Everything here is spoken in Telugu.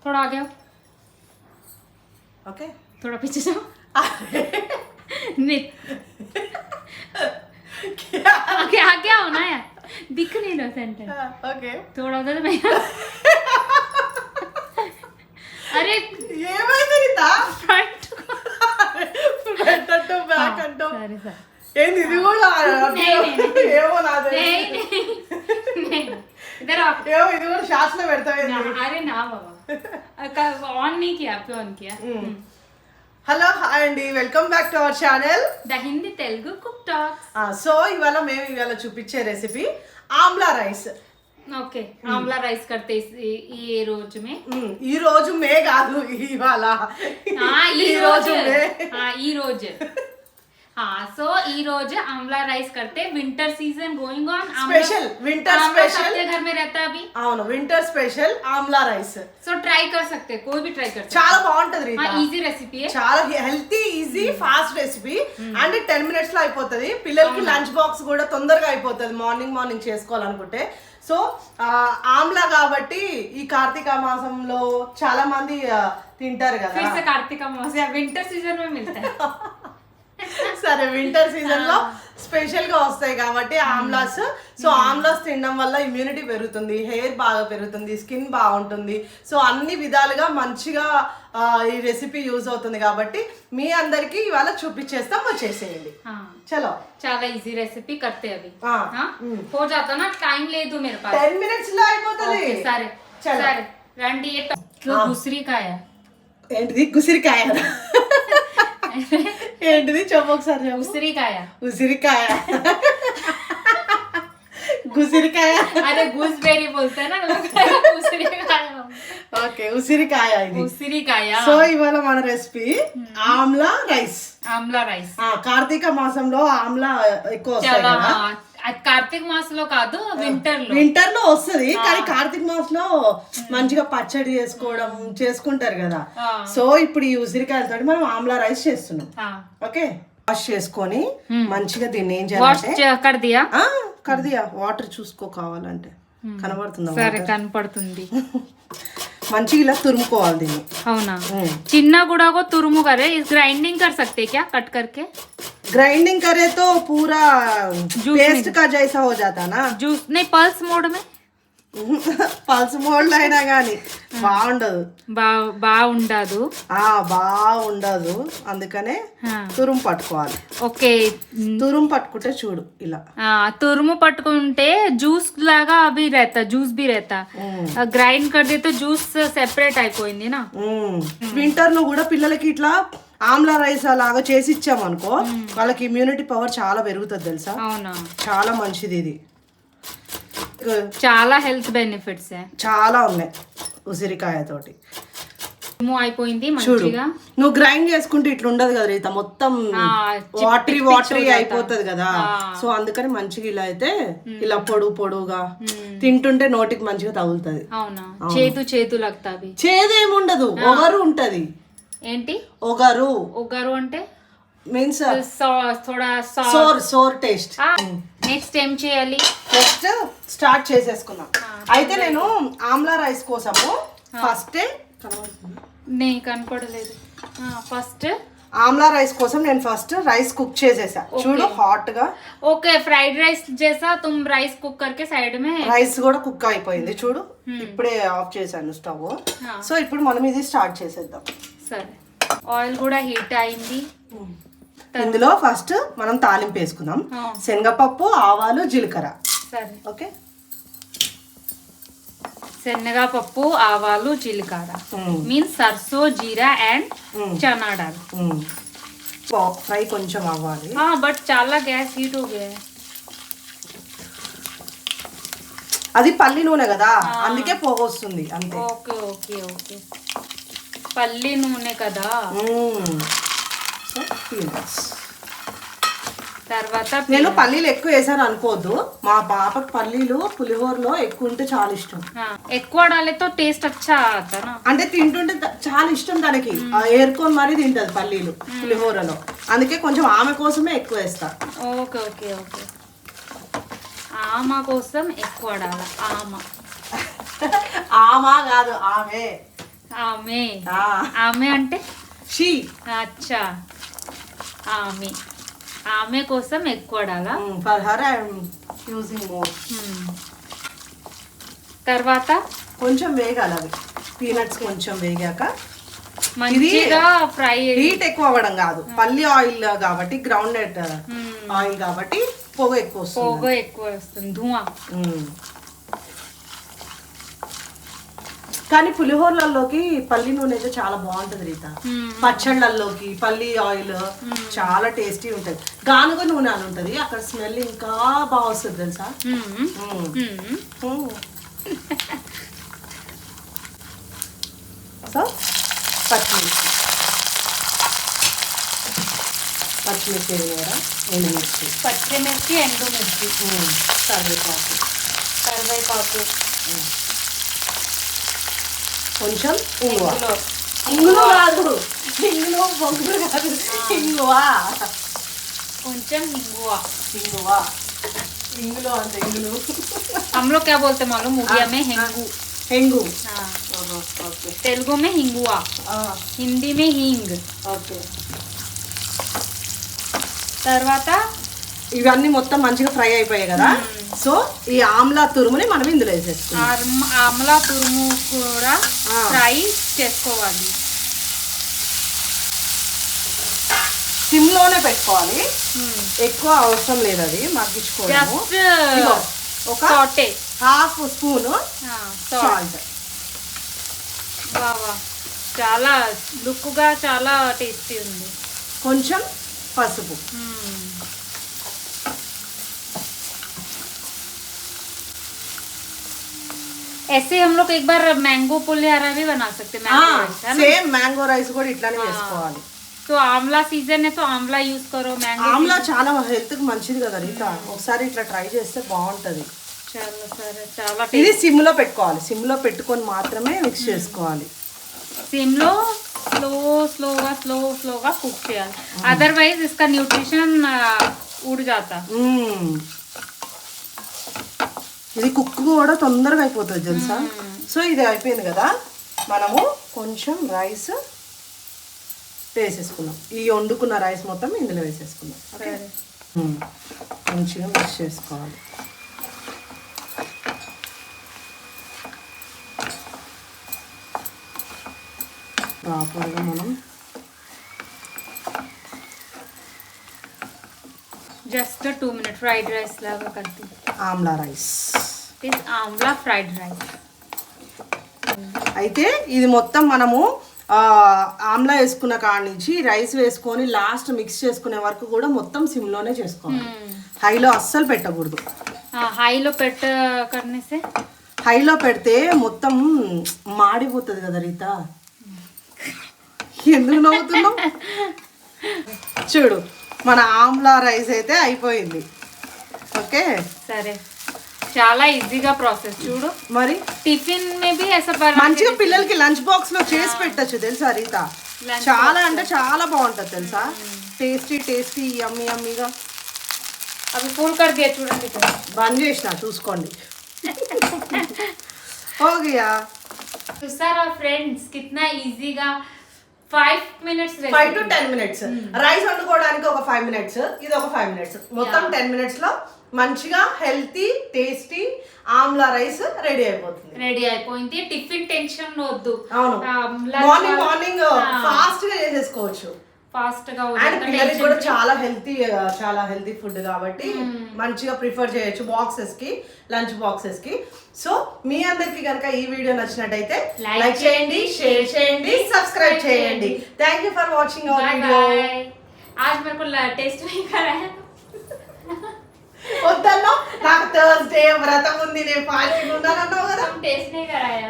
थोड़ा आगे आओ. ओके थोड़ा पीछे जाओ. नहीं क्या क्या होना है दिख नहीं रहा सेंटर. ओके थोड़ा उधर मैं अरे ఏమైందితా फ्रंट పెట్టట్టు బ్యాక్ అంటూ సరే సరే ఏంది ఇది కూడా ఏమో నాదే इधर आओ. ఏమో ఇది కూడా షార్ట్స్ లో పెడతావేంది अरे ना बाबा ऑन नहीं किया पे ऑन किया. హలో హాయ్ అండి welcome back to our channel the Hindi Telugu cook talks. So ఇవాళ మేము ఇవాళ చూపించే recipe amla rice. Okay Amla rice करते ఈ రోజు మే ఈ రోజు మే కాదు ఇవాళ ఈ రోజు సో ఈ రోజు आमला राइस करते winter season going on special winter special सबके घर में रहता है अभी. అవును winter special Amla rice. So try कर सकते कोई भी ट्राई कर सकते. చాలా బాగుంటది రీతా. ఈజీ రెసిపీ చాలా healthy easy fast recipe and 10 minutes లో అయిపోతది. పిల్లలకి లంచ్ బాక్స్ కూడా తొందరగా అయిపోతది మార్నింగ్ చేసుకోవాలనుకుంటే. సో ఆమ్లా కాబట్టి ఈ కార్తీక మాసంలో చాలా మంది తింటారు కదా. फिर से कार्तिक अमावस्या विंटर सीजन में मिलता है. సరే వింటర్ సీజన్ లో స్పెషల్ గా వస్తాయి కాబట్టి ఆమ్లాస్. సో ఆమ్లాస్ తినడం వల్ల ఇమ్యూనిటీ పెరుగుతుంది, హెయిర్ బాగా పెరుగుతుంది, స్కిన్ బాగుంటుంది. సో అన్ని విధాలుగా మంచిగా ఈ రెసిపీ యూజ్ అవుతుంది కాబట్టి మీ అందరికి ఇవాళ చూపించేస్తాం. వచ్చేసేయండి చలో. చాలా ఈజీ రెసిపీ करते अभी हो जाता ना टाइम లేదు मेरे पास 10 మినిట్స్ లో అయిపోతది. సరే సరే రండి. గుసిరికాయ ఏంటిది గుసిరికాయ ఏంటిది చెప్పు ఒకసారి. ఉసిరికాయ ఉసిరికాయ గుసిరికాయ అరే గూస్బెర్రీ बोलते हैं ना ఉసిరికాయ. ఓకే ఉసిరికాయ ఇది ఉసిరికాయ. సో ఇవాళ మన recipe amla rice. Amla rice Karthika మాసంలో ఆమ్లా ఎక్కువ వస్తాయి కదా. కార్తీక మాసంలో కాదు వింటర్ లో వస్తుంది కానీ కార్తీక మాసంలో మంచిగా పచ్చడి చేసుకుంటారు కదా. సో ఇప్పుడు ఈ ఉసిరికాయలతో మనం ఆమ్లా రైస్ చేస్తున్నాం. ఓకే వాష్ చేసుకొని మంచిగా దీన్ని ఏం చేయాలంటే కర్దియా వాటర్ చూసుకో కావాలంటే కనబడుతుందా. సరే కనపడుతుంది. మంచిగా ఇలా తురుముకోవాలి దీన్ని. అవునా చిన్న కూడా तुरमू करे ग्राइंडिंग कर सकते क्या कट करके. ग्राइंडिंग करे तो पूरा पेस्ट का जैसा हो जाता ना. जूस नहीं पल्स मोड में పల్స్ మోడ్ లో అయినా గానీ బాగుండదు. బాగుండదు అందుకనే తురుము పట్టుకోవాలి. ఓకే తురుము పట్టుకుంటే చూడు ఇలా తురుము పట్టుకుంటే జ్యూస్ లాగా అవి रहता जूस भी रहता. గ్రైండ్ कर देते जूस सेपरेट అయిపోయింది నా. వింటర్ లో కూడా పిల్లలకి ఇట్లా ఆమ్లా రైస్ అలాగా చేసి ఇచ్చామనుకో వాళ్ళకి ఇమ్యూనిటీ పవర్ చాలా పెరుగుతుంది తెలుసా. అవునా చాలా మంచిది ఇది. చాలా హెల్త్ బెనిఫిట్స్ చాలా ఉన్నాయి ఉసిరికాయ తోటి. అయిపోయింది మంచిగా. నువ్వు గ్రైండ్ చేసుకుంటే ఇట్లా ఉండదు కదా రీత, మొత్తం వాటరీ అయిపోతుంది కదా. సో అందుకని మంచిగా ఇలా అయితే ఇలా పొడుగా తింటుంటే నోటికి మంచిగా తగులుతుంది. అవునా చేతు లగ్తాది. చేదేముండదు ఒగరు ఉంటది. ఏంటి ఒగరు అంటే మీన్స్ సోర్ టేస్ట్. నెక్స్ట్ ఏం చేయాలి? నెక్స్ట్ స్టార్ట్ చేసేసుకుందాం. అయితే నేను ఆమ్లా రైస్ కోసము ఫస్ట్ కనపడలేదు. ఫస్ట్ ఆమ్లా రైస్ కోసం నేను ఫస్ట్ రైస్ కుక్ చేసేసా చూడు హాట్ గా. ఓకే ఫ్రైడ్ రైస్ చేసా తుమ్ రైస్ కుక్ करके సైడ్ మే. రైస్ కూడా కుక్ అయిపోయింది చూడు. ఇప్పుడే ఆఫ్ చేశాను స్టవ్. సో ఇప్పుడు మనం ఇది స్టార్ట్ చేసేద్దాం. సరే ఆయిల్ కూడా హీట్ అయింది. ఇందులో ఫస్ట్ మనం తాలింపు వేసుకుందాం. శనగపప్పు, ఆవాలు, జీలకర్ర. సరే ఓకే శనగపప్పు, ఆవాలు, జీలకర్ర means sarso, jeera and chana dal. Fry కొంచెం అవ్వాలి. బట్ చాలా గ్యాస్ హీట్ हो गया है. అది పల్లి నూనె కదా అందుకే పోగొస్తుంది అంతే. ఓకే ఓకే ఓకే పల్లి నూనె కదా. తర్వాత నేను పల్లీలు ఎక్కువ వేసాను అనుకోవద్దు. మా పాపకి పల్లీలు పులిహోరలో ఎక్కువ ఉంటే చాలా ఇష్టం. ఎక్కువ డాలేతో టేస్ట్ అచ్చా ఆతా నా. అంటే తింటుంటే చాలా ఇష్టం తనకి. ఏరుకొని మరీ తింటది పల్లీలు పులిహోరలో. అందుకే కొంచెం ఆమె కోసమే ఎక్కువ వేస్తా. ఓకే ఓకే ఓకే ఆమె కోసం ఎక్కువ డాల. ఆమె ఆమె కాదు ఆమె. ఆమె ఆ, ఆమె అంటే షీ. అచ్చా ఆమె ఆమె కోసం ఎక్కువ వాడాలా. For her I'm using more. తర్వాత కొంచెం వేగాలి అవి పీనట్స్ కొంచెం వేగాక. మంచిగా ఫ్రై. హీట్ ఎక్కువ అవ్వడం కాదు, పల్లి ఆయిల్ కాబట్టి, గ్రౌండ్ నట్ ఆయిల్ కాబట్టి పొగ ఎక్కువ వస్తుంది. పొగ ఎక్కువ వస్తుంది, ధువా. కానీ పులిహోరలలోకి పల్లి నూనె అయితే చాలా బాగుంటది రీత. పచ్చళ్ళల్లోకి పల్లి ఆయిల్ చాలా టేస్టీ ఉంటది. గానుగ నూనె అని ఉంటది, అక్కడ స్మెల్ ఇంకా బాగా వస్తుంది తెలుసా. సో పచ్చిమిర్చి వేయరా, ఎండుమిర్చి, పచ్చిమిర్చి, ఎండుమిర్చి, కరివేపాకు, కొంచెం ఇంగువ కాదు, బొంగులు కాదు, ఇంగువ. కొంచెం ఇంగులో అంటే ఇంగులు. हम लोग क्या बोलते मालूम, उड़िया में हेंगू. हेंगू. तेलुगु में हिंगुआ, हिंदी में हींग. ఓకే. తర్వాత ఇవన్నీ మొత్తం మంచిగా ఫ్రై అయిపోయాయి కదా. సో ఈ ఆమ్లా తురుముని మనం ఇందులో వేసేసుకుందాం. ఆమ్లా తురుము కూడా ఫ్రై చేసుకోవాలి. సిమ్ లోనే పెట్టుకోవాలి, ఎక్కువ అవసరం లేదు అది మగ్గించుకోవడము. ఒక హాఫ్ స్పూన్ సాల్ట్. చాలా లుక్ గా చాలా టేస్టీ ఉంది. కొంచెం పసుపు. ऐसे हम लोग एक बार मैंगो पुलिहारा भी बना सकते हैं. సేమ్ మ్యాంగో రైస్ కూడా ఇట్లానే చేసుకోవాలి. तो आमला सीजन है तो आमला यूज करो. मैंगो ఆమ్లా చాలా హెల్త్ కి మంచిది కదా రీత, ఒకసారి ఇట్లా ట్రై చేస్తే బాగుంటది. చాలా ఇది సిమ్ లో పెట్టుకోవాలి, సిమ్ లో పెట్టుకొని మాత్రమే మిక్స్ చేసుకోవాలి. సిమ్ లో స్లోగా కుక్ చేయాలి, అదర్వైజ్ इसका न्यूट्रिशन उड़ जाता. ఇది కుక్ కూడా తొందరగా అయిపోతుంది తెలుసా. సో ఇది అయిపోయింది కదా, మనము కొంచెం రైస్ వేసేసుకున్నాం. ఈ వండుకున్న రైస్ మొత్తం ఇందులో వేసేసుకున్నాం. ఓకే, మంచిగా మిక్స్ చేసుకోవాలి. ప్రాపర్గా మనం జస్ట్ 2 minutes ఫ్రైడ్ రైస్ లాగా కలిపి. Amla rice, Amla fried rice. అయితే ఇది మొత్తం మనము ఆమ్లా వేసుకున్న కాడి నుంచి రైస్ వేసుకొని లాస్ట్ మిక్స్ చేసుకునే వరకు కూడా మొత్తం సిమ్లోనే చేసుకోవాలి. హైలో అస్సలు పెట్టకూడదు. హైలో పెడితే మొత్తం మాడిపోతుంది కదా రీత. ఎందుకు నవ్వుతున్నావు? చూడు, మన ఆమ్లా రైస్ అయితే అయిపోయింది. ఓకే, సరే, చాలా ఈజీగా ప్రాసెస్ చూడు. మరి టిఫిన్ మేబీ మంచిగా పిల్లలకి లంచ్ బాక్స్ లో చేసి పెట్టచ్చు తెలుసా రీత. చాలా అంటే చాలా బాగుంటది తెలుసా, టేస్టీ యమ్మీగా. అవి ఫుల్ కర్ దియా చూడండి, బంద్ చేసిన చూసుకోండి. ఓకేయా, చూసారా ఫ్రెండ్స్ కిतना ఈజీగా 5 minutes 5 to 10 minutes. రైస్ వండుకోవడానికి ఒక 5 minutes, ఇది ఒక 5 minutes, మొత్తం 10 minutes లో మంచిగా healthy tasty Amla rice ready అయిపోయింది. టిఫిన్ టెన్షన్ వద్దు. అవును, మార్నింగ్ ఫాస్ట్ గా చేసేసుకోవచ్చు. ఫాస్ట్ గా అండ్ పిల్లలకి కూడా చాలా హెల్తీ ఫుడ్ కాబట్టి మంచిగా ప్రిఫర్ చేయొచ్చు బాక్సెస్ కి, లంచ్ బాక్సెస్ కి. సో మీ అందరికి కనుక ఈ వీడియో నచ్చినట్టయితే లైక్ చేయండి, షేర్ చేయండి, సబ్స్క్రైబ్ చేయండి. Thank you for watching our video. आज मेरे को टेस्ट नहीं कराया. వద్దన్నా, నాకు థర్స్డే వ్రతం ఉంది, నేను ఫాస్టింగ్ ఉన్నాను అన్నావు కదా. టేస్ట్ नहीं कराया.